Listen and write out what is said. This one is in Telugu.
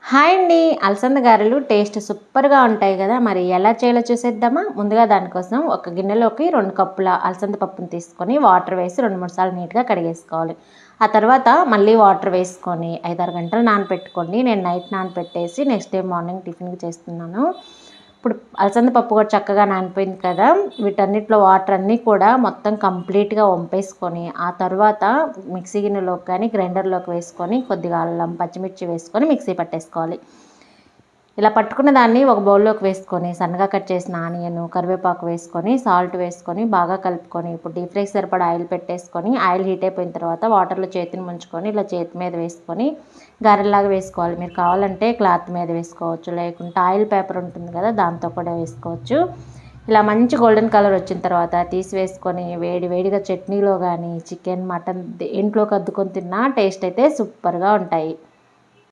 హాయ్ అండి. అలసంద గారెలు టేస్ట్ సూపర్‌గా ఉంటాయి కదా! మరి ఎలా చేయాలో చూసేద్దామా? ముందుగా దానికోసం ఒక గిన్నెలోకి 2 కప్పుల అలసంద పప్పుని తీసుకొని వాటర్ వేసి 2, 3 సార్లు నీట్‌గా కడిగేసుకోవాలి. ఆ తర్వాత మళ్ళీ వాటర్ వేసుకొని 5, 6 గంటలు నానపెట్టుకోండి. నేను నైట్ నానపెట్టేసి నెక్స్ట్ డే మార్నింగ్ టిఫిన్‌కి చేస్తున్నాను. ఇప్పుడు అలసంద పప్పు కూడా చక్కగా నానిపోయింది కదా! వీటన్నిటిలో వాటర్ అన్నీ కూడా మొత్తం కంప్లీట్‌గా వంపేసుకొని, ఆ తర్వాత మిక్సీ గిన్నెలోకి కానీ, గ్రైండర్‌లోకి వేసుకొని కొద్దిగా అల్లం, పచ్చిమిర్చి వేసుకొని మిక్సీ పట్టేసుకోవాలి. ఇలా పట్టుకున్న దాన్ని ఒక బౌల్లోకి వేసుకొని సన్నగా కట్ చేసిన ఆనియన్, కరివేపాకు వేసుకొని, సాల్ట్ వేసుకొని బాగా కలుపుకొని, ఇప్పుడు డీప్ ఫ్రైకి సరిపడా ఆయిల్ పెట్టేసుకొని, ఆయిల్ హీట్ అయిపోయిన తర్వాత వాటర్‌లో చేతిని ముంచుకొని ఇలా చేతి మీద వేసుకొని గారెల్లాగా వేసుకోవాలి. మీరు కావాలంటే క్లాత్ మీద వేసుకోవచ్చు, లేకుంటే ఆయిల్ పేపర్ ఉంటుంది కదా! దాంతో కూడా వేసుకోవచ్చు. ఇలా మంచి గోల్డెన్ కలర్ వచ్చిన తర్వాత తీసి వేసుకొని వేడి వేడిగా చట్నీలో కానీ, చికెన్, మటన్ దేంట్లోకి అద్దుకొని తిన్నా టేస్ట్ అయితే సూపర్‌గా ఉంటాయి.